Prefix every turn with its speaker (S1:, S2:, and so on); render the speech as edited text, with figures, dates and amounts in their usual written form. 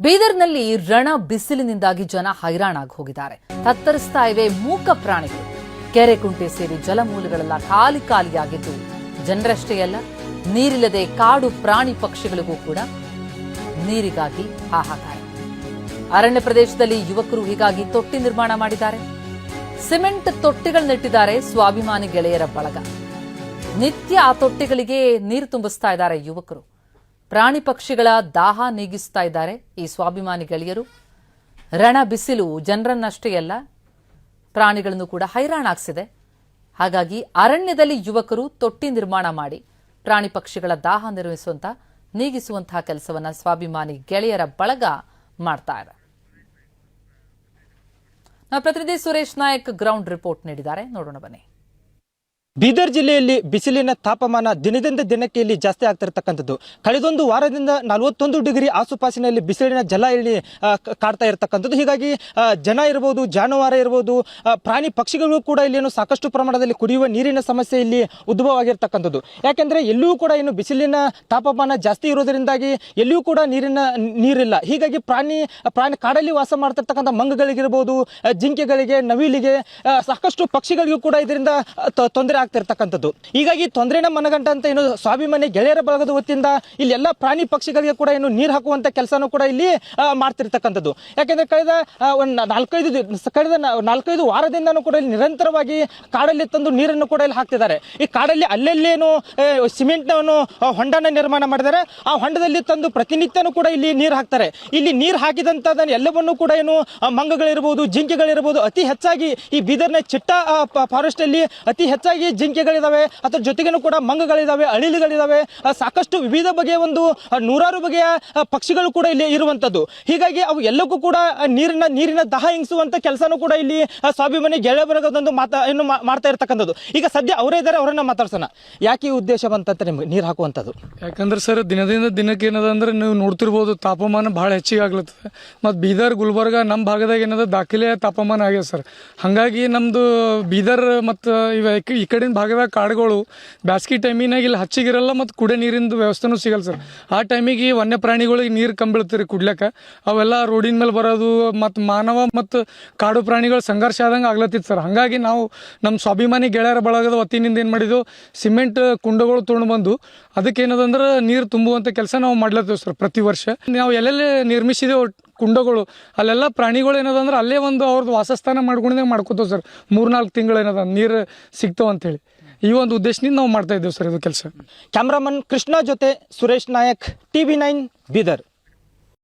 S1: ಬೀದರ್ನಲ್ಲಿ ರಣ ಬಿಸಿಲಿನಿಂದಾಗಿ ಜನ ಹೈರಾಣಾಗಿ ಹೋಗಿದ್ದಾರೆ. ತತ್ತರಿಸ್ತಾ ಇವೆ ಮೂಕ ಪ್ರಾಣಿಗಳು. ಕೆರೆ ಕುಂಟೆ ಸೇರಿ ಜಲಮೂಲಗಳೆಲ್ಲ ಖಾಲಿಯಾಗಿದ್ದು ಜನರಷ್ಟೇ ಅಲ್ಲ, ನೀರಿಲ್ಲದೆ ಕಾಡು ಪ್ರಾಣಿ ಪಕ್ಷಿಗಳಿಗೂ ಕೂಡ ನೀರಿಗಾಗಿ ಹಾಹಾಕಾರ. ಅರಣ್ಯ ಪ್ರದೇಶದಲ್ಲಿ ಯುವಕರು ಹೀಗಾಗಿ ತೊಟ್ಟಿ ನಿರ್ಮಾಣ ಮಾಡಿದ್ದಾರೆ. ಸಿಮೆಂಟ್ ತೊಟ್ಟಿಗಳನ್ನಿಟ್ಟಿದ್ದಾರೆ ಸ್ವಾಭಿಮಾನಿ ಗೆಳೆಯರ ಬಳಗ. ನಿತ್ಯ ಆ ತೊಟ್ಟಿಗಳಿಗೆ ನೀರು ತುಂಬಿಸ್ತಾ ಇದ್ದಾರೆ ಯುವಕರು. ಪ್ರಾಣಿ ಪಕ್ಷಿಗಳ ದಾಹ ನೀಗಿಸ್ತಾ ಇದ್ದಾರೆ ಈ ಸ್ವಾಭಿಮಾನಿ ಗೆಳೆಯರು. ರಣ ಬಿಸಿಲು ಜನರನ್ನಷ್ಟೇ ಅಲ್ಲ, ಪ್ರಾಣಿಗಳನ್ನು ಕೂಡ ಹೈರಾಣಾಗಿಸಿದೆ. ಹಾಗಾಗಿ ಅರಣ್ಯದಲ್ಲಿ ಯುವಕರು ತೊಟ್ಟಿ ನಿರ್ಮಾಣ ಮಾಡಿ ಪ್ರಾಣಿ ಪಕ್ಷಿಗಳ ದಾಹ ನೀಗಿಸುವಂತಹ ಕೆಲಸವನ್ನ ಸ್ವಾಭಿಮಾನಿ ಗೆಳೆಯರ ಬಳಗ ಮಾಡ್ತಾ ಇದೆ. ನಮ್ಮ ಪ್ರತಿನಿಧಿ ಸುರೇಶ್ ನಾಯಕ್ ಗ್ರೌಂಡ್ ರಿಪೋರ್ಟ್ ನೀಡಿದ್ದಾರೆ, ನೋಡೋಣ ಬನ್ನಿ.
S2: ಬೀದರ್ ಜಿಲ್ಲೆಯಲ್ಲಿ ಬಿಸಿಲಿನ ತಾಪಮಾನ ದಿನದಿಂದ ದಿನಕ್ಕೆ ಇಲ್ಲಿ ಜಾಸ್ತಿ ಆಗ್ತಿರ್ತಕ್ಕಂಥದ್ದು. ಕಳೆದೊಂದು ವಾರದಿಂದ 41 ಡಿಗ್ರಿ ಆಸುಪಾಸಿನಲ್ಲಿ ಬಿಸಿಲಿನ ಜಲ ಇಲ್ಲಿ ಕಾಡ್ತಾ ಇರತಕ್ಕಂಥದ್ದು. ಹೀಗಾಗಿ ಜನ ಇರಬಹುದು, ಜಾನುವಾರು ಇರಬಹುದು, ಪ್ರಾಣಿ ಪಕ್ಷಿಗಳು ಕೂಡ ಇಲ್ಲಿ ಸಾಕಷ್ಟು ಪ್ರಮಾಣದಲ್ಲಿ ಕುಡಿಯುವ ನೀರಿನ ಸಮಸ್ಯೆ ಇಲ್ಲಿ ಉದ್ಭವ ಆಗಿರ್ತಕ್ಕಂಥದ್ದು. ಯಾಕೆಂದ್ರೆ ಎಲ್ಲೂ ಕೂಡ ಇನ್ನು ಬಿಸಿಲಿನ ತಾಪಮಾನ ಜಾಸ್ತಿ ಇರೋದ್ರಿಂದಾಗಿ ಎಲ್ಲಿಯೂ ಕೂಡ ನೀರಿಲ್ಲ. ಹೀಗಾಗಿ ಪ್ರಾಣಿ ಕಾಡಲ್ಲಿ ವಾಸ ಮಾಡ್ತಿರ್ತಕ್ಕಂಥ ಮಂಗಗಳಿಗಿರ್ಬೋದು, ಜಿಂಕೆಗಳಿಗೆ, ನವಿಲಿಗೆ, ಸಾಕಷ್ಟು ಪಕ್ಷಿಗಳಿಗೂ ಕೂಡ ಇದರಿಂದ ತೊಂದರೆ ಆಗ್ತಿರ್ತಕ್ಕಂಥದ್ದು. ಹೀಗಾಗಿ ತೊಂದರೆನ ಮನಗಂಟ ಅಂತ ಏನು ಸ್ವಾಭಿಮಾನಿ ಗೆಳೆಯರ ಬಳಗದ ವತಿಯಿಂದ ಇಲ್ಲಿ ಎಲ್ಲ ಪ್ರಾಣಿ ಪಕ್ಷಿಗಳಿಗೆ ಕೂಡ ಏನು ನೀರು ಹಾಕುವಂತ ಕೆಲಸನೂ ಕೂಡ ಇಲ್ಲಿ ಮಾಡ್ತಿರ್ತಕ್ಕಂಥದ್ದು. ಯಾಕೆಂದ್ರೆ ಕಳೆದ 4-5 ವಾರದಿಂದನೂ ಕೂಡ ಇಲ್ಲಿ ನಿರಂತರವಾಗಿ ಕಾಡಲ್ಲಿ ತಂದು ನೀರನ್ನು ಕೂಡ ಇಲ್ಲಿ ಹಾಕ್ತಿದ್ದಾರೆ. ಈ ಕಾಡಲ್ಲಿ ಅಲ್ಲೆಲ್ಲೇನು ಸಿಮೆಂಟ್ ಹೊಂಡನ ನಿರ್ಮಾಣ ಮಾಡಿದ್ದಾರೆ. ಆ ಹೊಂಡದಲ್ಲಿ ತಂದು ಪ್ರತಿನಿತ್ಯನೂ ಕೂಡ ಇಲ್ಲಿ ನೀರು ಹಾಕ್ತಾರೆ. ಇಲ್ಲಿ ನೀರು ಹಾಕಿದಂತ ಎಲ್ಲವನ್ನೂ ಕೂಡ ಏನು ಮಂಗಗಳಿರ್ಬೋದು, ಜಿಂಕೆಗಳಿರ್ಬೋದು, ಅತಿ ಹೆಚ್ಚಾಗಿ ಈ ಬೀದರ್ನ ಚಿಟ್ಟ ಫಾರೆಸ್ಟ್ ಅಲ್ಲಿ ಅತಿ ಹೆಚ್ಚಾಗಿ ಜಿಂಕೆಗಳಿದಾವೆ. ಅದರ ಜೊತೆಗೇನು ಕೂಡ ಮಂಗಗಳಿದಾವೆ, ಅಳಿಲುಗಳಿದಾವೆ, ಸಾಕಷ್ಟು ವಿವಿಧ ಬಗೆಯ ಒಂದು 100 ಬಗೆಯ ಪಕ್ಷಿಗಳು ಕೂಡ ಇಲ್ಲಿ ಇರುವಂತದ್ದು. ಹೀಗಾಗಿ ಅವು ಎಲ್ಲಕ್ಕೂ ಕೂಡ ನೀರಿನ ದಾಹ ಹಿಂಗಿಸುವಂತ ಕೆಲಸನೂ ಕೂಡ ಇಲ್ಲಿ ಸ್ವಾಭಿಮಾನಿ ಗೆಳೆಯ ವರ್ಗದೊಂದು ಮಾಡ್ತಾ ಇರ್ತಕ್ಕಂಥದ್ದು. ಈಗ ಸದ್ಯ ಅವರೇ ಇದ್ದಾರೆ, ಅವರನ್ನ ಮಾತಾಡ್ಸೋಣ. ಯಾಕೆ ಈ ಉದ್ದೇಶ ಬಂತಂತ ನಿಮ್ಗೆ ನೀರು ಹಾಕುವಂಥದ್ದು?
S3: ಯಾಕಂದ್ರೆ ಸರ್, ದಿನದಿಂದ ದಿನಕ್ಕೆ ಏನದಂದ್ರೆ ನೀವು ನೋಡ್ತಿರ್ಬೋದು, ತಾಪಮಾನ ಬಹಳ ಹೆಚ್ಚಿಗೆ ಆಗ್ಲತ್ತದ. ಮತ್ತು ಬೀದರ್, ಗುಲ್ಬರ್ಗ ನಮ್ಮ ಭಾಗದಾಗ ಏನದ ದಾಖಲೆ ತಾಪಮಾನ ಆಗ್ಯದ ಸರ್. ಹಾಗಾಗಿ ನಮ್ದು ಬೀದರ್ ಮತ್ತು ಈ ಕಡೆಯಿಂದ ಭಾಗದಾಗ ಕಾಡುಗಳು ಬ್ಯಾಸ್ಗಿ ಟೈಮಿನಾಗ ಇಲ್ಲಿ ಹಚ್ಚಿಗಿರಲ್ಲ ಮತ್ತು ಕುಡಿಯೋ ನೀರಿನ ವ್ಯವಸ್ಥೆನೂ ಸಿಗಲ್ಲ ಸರ್. ಆ ಟೈಮಿಗೆ ವನ್ಯ ಪ್ರಾಣಿಗಳಿಗೆ ನೀರು ಕಂಬಿಳ್ತೀರಿ ಕುಡ್ಲಕ್ಕ. ಅವೆಲ್ಲ ರೋಡಿನ ಮೇಲೆ ಬರೋದು ಮತ್ತು ಮಾನವ ಮತ್ತು ಕಾಡು ಪ್ರಾಣಿಗಳು ಸಂಘರ್ಷ ಆದಂಗೆ ಆಗ್ಲತ್ತಿತ್ತು ಸರ್. ಹಾಗಾಗಿ ನಾವು ನಮ್ಮ ಸ್ವಾಭಿಮಾನಿ ಗೆಳೆಯರ ಬಳಗದ ವತಿಯಿಂದ ಏನು ಮಾಡಿದ್ವು, ಸಿಮೆಂಟ್ ಕುಂಡಗಳು ತೊಗೊಂಡು ಬಂದು ಅದಕ್ಕೇನದಂದ್ರೆ ನೀರು ತುಂಬುವಂಥ ಕೆಲಸ ನಾವು ಮಾಡ್ಲತ್ತೀವಿ ಸರ್. ಪ್ರತಿ ವರ್ಷ ನಾವು ಎಲ್ಲೆಲ್ಲಿ ನಿರ್ಮಿಸಿದೆವು ಕುಂಡಗಳು, ಅಲ್ಲೆಲ್ಲ ಪ್ರಾಣಿಗಳು ಏನದಂದ್ರೆ ಅಲ್ಲೇ ಒಂದು ಅವ್ರದ್ದು ವಾಸಸ್ಥಾನ ಮಾಡ್ಕೊಂಡೇ ಮಾಡ್ಕೋತಾವ ಸರ್. 3-4 ತಿಂಗಳು ಏನದ ನೀರು ಸಿಗ್ತಾವ ಅಂತೇಳಿ ಈ ಒಂದು ಉದ್ದೇಶದಿಂದ ನಾವು ಮಾಡ್ತಾ ಇದ್ದೇವೆ ಸರ್ ಇದು ಕೆಲಸ.
S2: ಕ್ಯಾಮ್ರಾಮನ್ ಕೃಷ್ಣ ಜೊತೆ ಸುರೇಶ್ ನಾಯಕ್, TV9 ಬೀದರ್.